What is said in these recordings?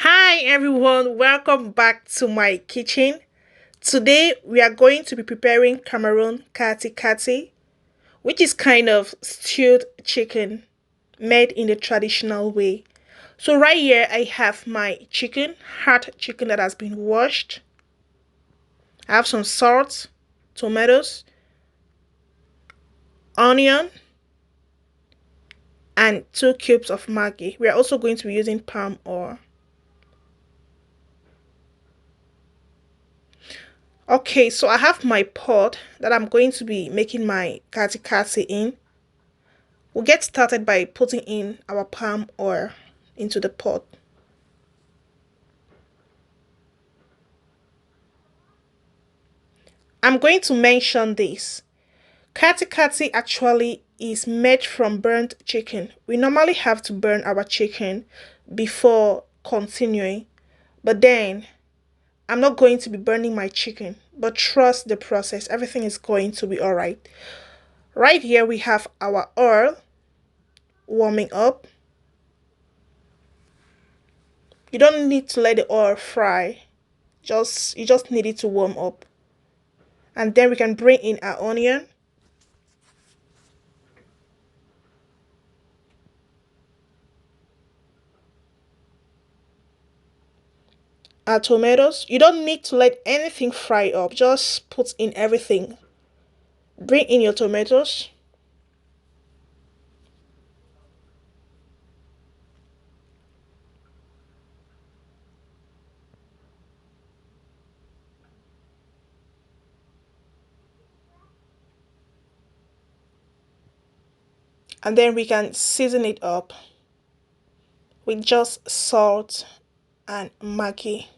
Hi everyone, welcome back to my kitchen. Today we are going to be preparing Cameroon Khati Khati, which is kind of stewed chicken made in the traditional way. So right here I have my chicken, hard chicken that has been washed. I have some salt, tomatoes, onion, and 2 cubes of Maggi. We are also going to be using palm oil. Okay, so I have my pot that I'm going to be making my Khati Khati in. We'll get started by putting in our palm oil into the pot. I'm going to mention this. Khati Khati actually is made from burnt chicken. We normally have to burn our chicken before continuing, but then I'm not going to be burning my chicken, but trust the process. Everything is going to be alright. Right here we have our oil warming up. You don't need to let the oil fry. You just need it to warm up. And then we can bring in our onion, our tomatoes. You don't need to let anything fry up, just put in everything. Bring in your tomatoes, and then we can season it up with just salt and Maggi.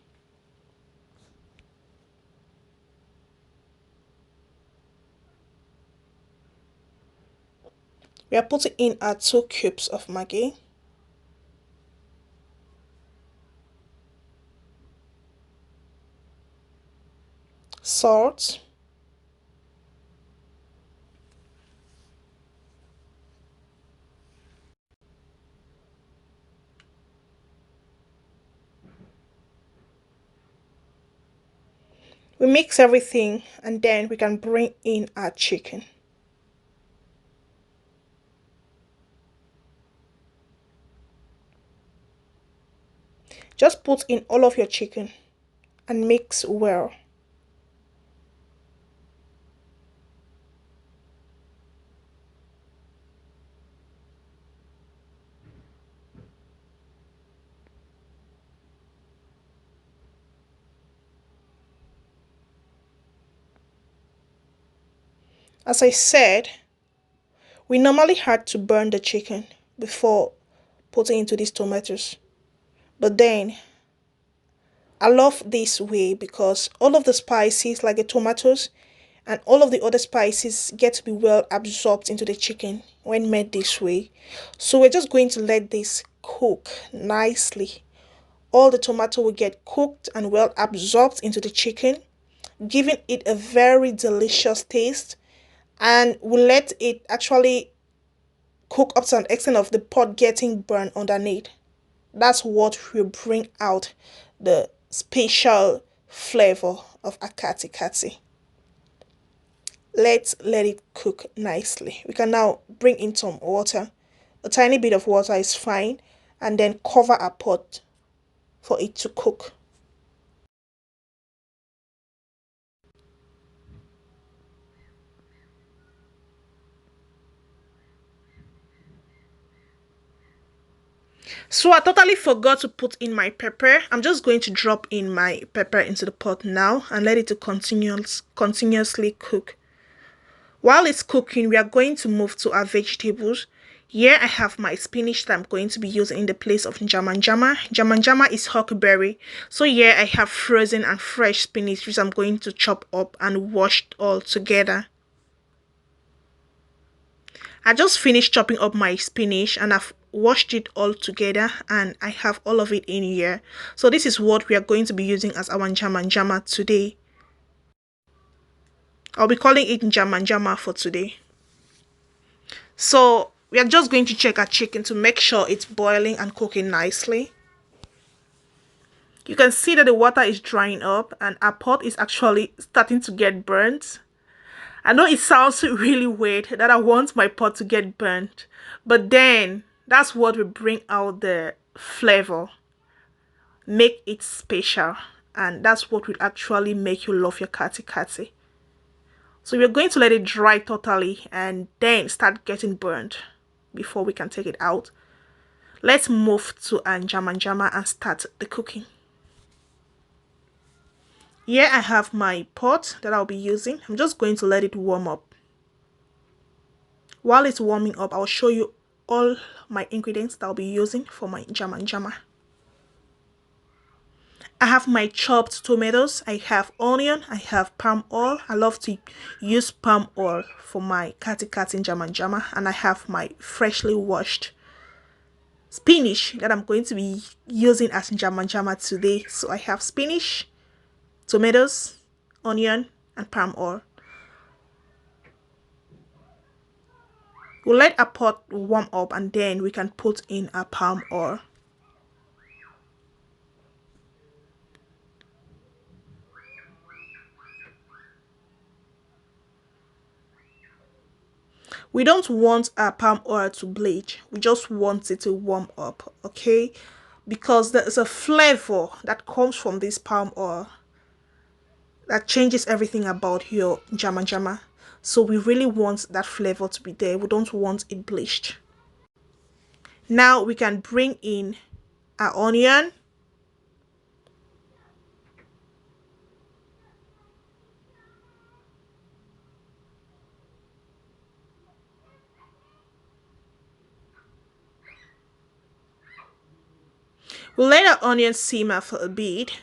We are putting in our 2 cubes of Maggi, salt, we mix everything, and then we can bring in our chicken. Just put in all of your chicken and mix well. As I said, we normally had to burn the chicken before putting into these tomatoes. But then I love this way because all of the spices, like the tomatoes and all of the other spices, get to be well absorbed into the chicken when made this way. So we're just going to let this cook nicely. All the tomato will get cooked and well absorbed into the chicken, giving it a very delicious taste. And we'll let it actually cook up to an extent of the pot getting burned underneath. That's what will bring out the special flavor of a Khati Khati. Let's let it cook nicely. We can now bring in some water. A tiny bit of water is fine, and then cover our pot for it to cook. So I totally forgot to put in my pepper. I'm just going to drop in my pepper into the pot now and let it to continuously cook. While it's cooking, we are going to move to our vegetables. Here I have my spinach that I'm going to be using in the place of Njamanjama. Njamanjama is Huckleberry. So here I have frozen and fresh spinach which I'm going to chop up and wash all together. I just finished chopping up my spinach and I've washed it all together and I have all of it in here. So this is what we are going to be using as our Njamanjama today. I'll be calling it Njamanjama for today. So we are just going to check our chicken to make sure it's boiling and cooking nicely. You can see that the water is drying up and our pot is actually starting to get burnt. I know it sounds really weird that I want my pot to get burnt, but then that's what will bring out the flavor, make it special, and that's what will actually make you love your Khati Khati. So we're going to let it dry totally and then start getting burnt before we can take it out. Let's move to Njamanjama and start the cooking. Here I have my pot that I'll be using. I'm just going to let it warm up. While it's warming up, I'll show you all my ingredients that I'll be using for my Njamanjama. I have my chopped tomatoes, I have onion, I have palm oil. I love to use palm oil for my Khati Khati Njamanjama, and I have my freshly washed spinach that I'm going to be using as Njamanjama today. So I have spinach, tomatoes, onion, and palm oil. We'll let our pot warm up and then we can put in our palm oil. We don't want our palm oil to bleach. We just want it to warm up, okay? Because there is a flavor that comes from this palm oil that changes everything about your Njamanjama. So we really want that flavor to be there. We don't want it bleached. Now we can bring in our onion. We'll let our onion simmer for a bit.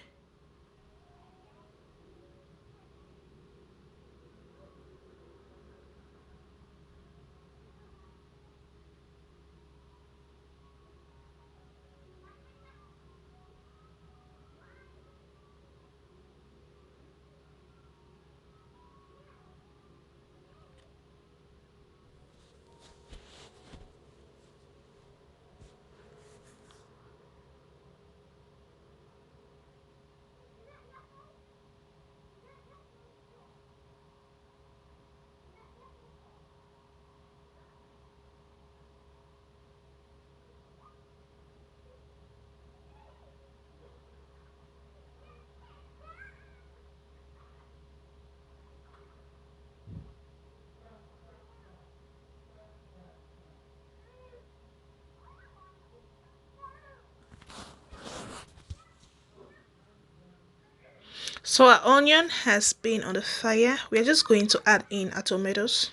So our onion has been on the fire. We are just going to add in our tomatoes.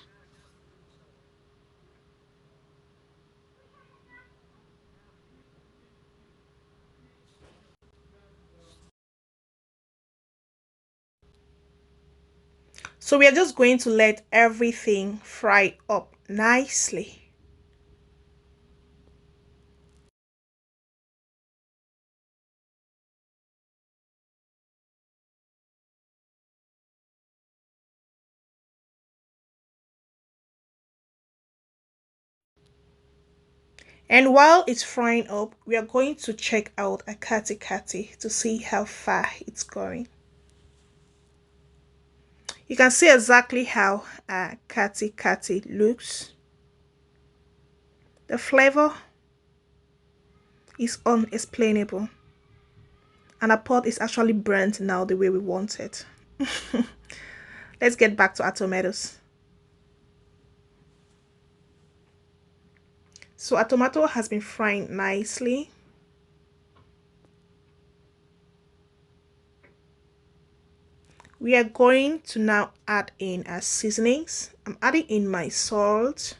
So we are just going to let everything fry up nicely. And while it's frying up, we are going to check out a Khati Khati to see how far it's going. You can see exactly how a Khati Khati looks. The flavor is unexplainable. And our pot is actually burnt now the way we want it. Let's get back to our tomatoes. So our tomato has been frying nicely. We are going to now add in our seasonings. I'm adding in my salt,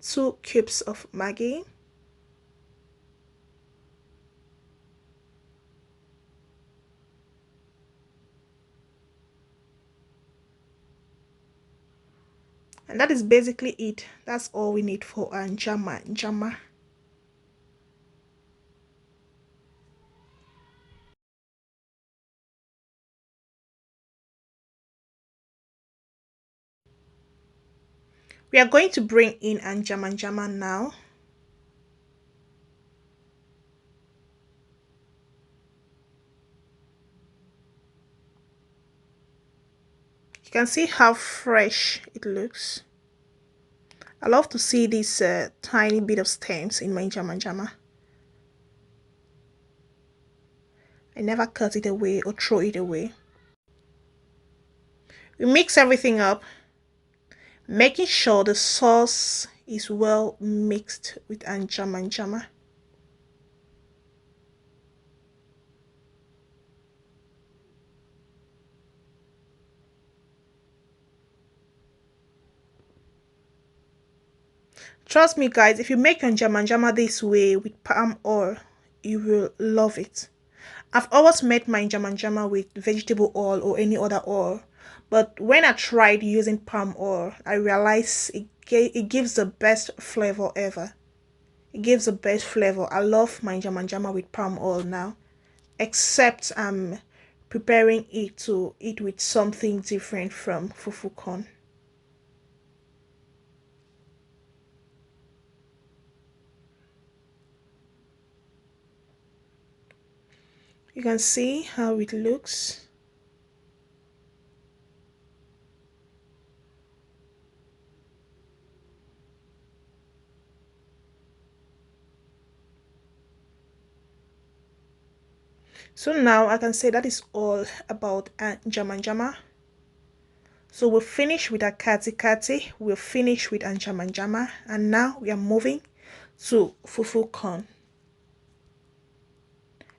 2 cubes of Maggi, and that is basically it. That's all we need for our Njamanjama. We are going to bring in Njamanjama now. You can see how fresh it looks. I love to see this tiny bit of stems in my Njamanjama. I never cut it away or throw it away. We mix everything up, making sure the sauce is well mixed with Njamanjama. Trust me guys, if you make your Njamanjama this way with palm oil, you will love it. I've always made my Njamanjama with vegetable oil or any other oil, but when I tried using palm oil, I realized it gives the best flavor ever. It gives the best flavor. I love my Njamanjama with palm oil now, except I'm preparing it to eat with something different from fufu corn. You can see how it looks. So now I can say that is all about Njamanjama. So we'll finish with our Khati Khati, we'll finish with Njamanjama, and now we are moving to Fufu corn.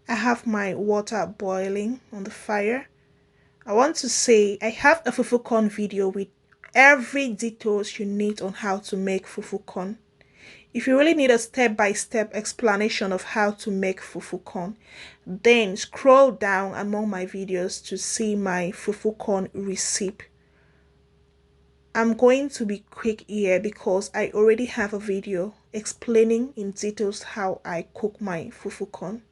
I have my water boiling on the fire. I want to say I have a Fufu corn video with every details you need on how to make Fufu corn. If you really need a step-by-step explanation of how to make Fufu corn, then scroll down among my videos to see my Fufu corn recipe. I'm going to be quick here because I already have a video explaining in details how I cook my fufu corn.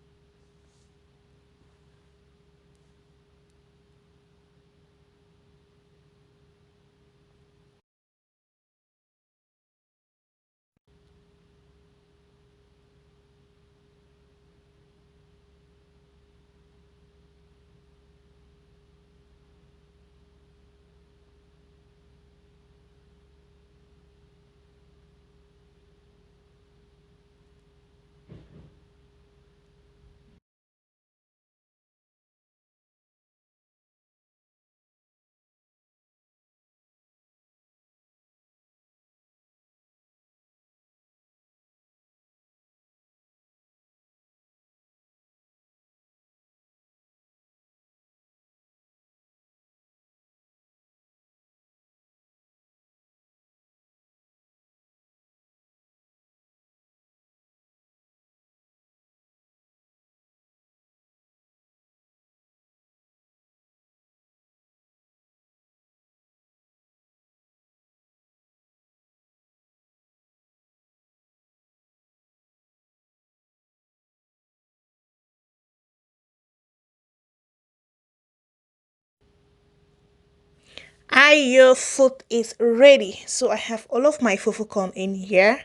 Your food is ready. So I have all of my fufu corn in here.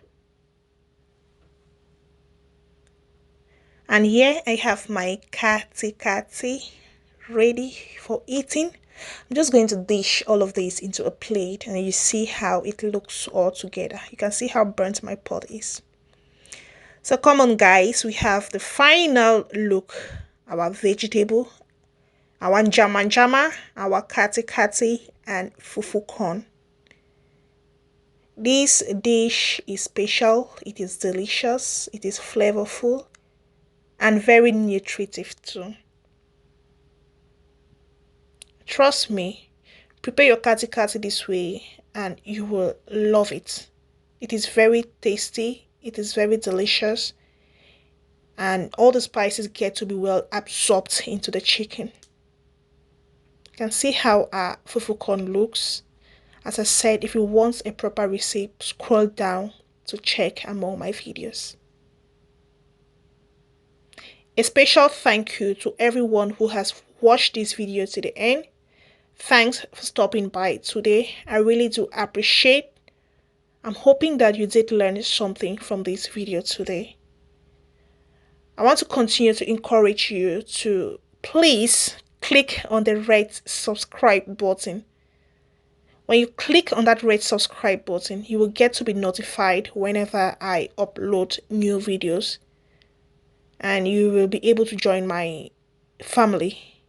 And here I have my Khati Khati ready for eating. I'm just going to dish all of this into a plate and you see how it looks all together. You can see how burnt my pot is. So come on guys, we have the final look. Our vegetable, our Njamanjama, our Khati Khati and Fufu corn. This dish is special, it is delicious, it is flavorful and very nutritive too. Trust me, prepare your Khati Khati this way and you will love it. It is very tasty, it is very delicious, and all the spices get to be well absorbed into the chicken. You can see how our fufu corn looks. As I said, if you want a proper recipe, scroll down to check among my videos. A special thank you to everyone who has watched this video to the end. Thanks for stopping by today. I really do appreciate. I'm hoping that you did learn something from this video today. I want to continue to encourage you to please click on the red subscribe button. When you click on that red subscribe button, you will get to be notified whenever I upload new videos, and you will be able to join my family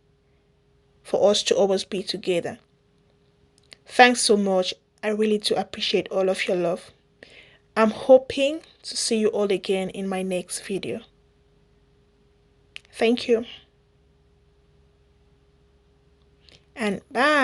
for us to always be together. Thanks so much. I really do appreciate all of your love. I'm hoping to see you all again in my next video. Thank you. And bye.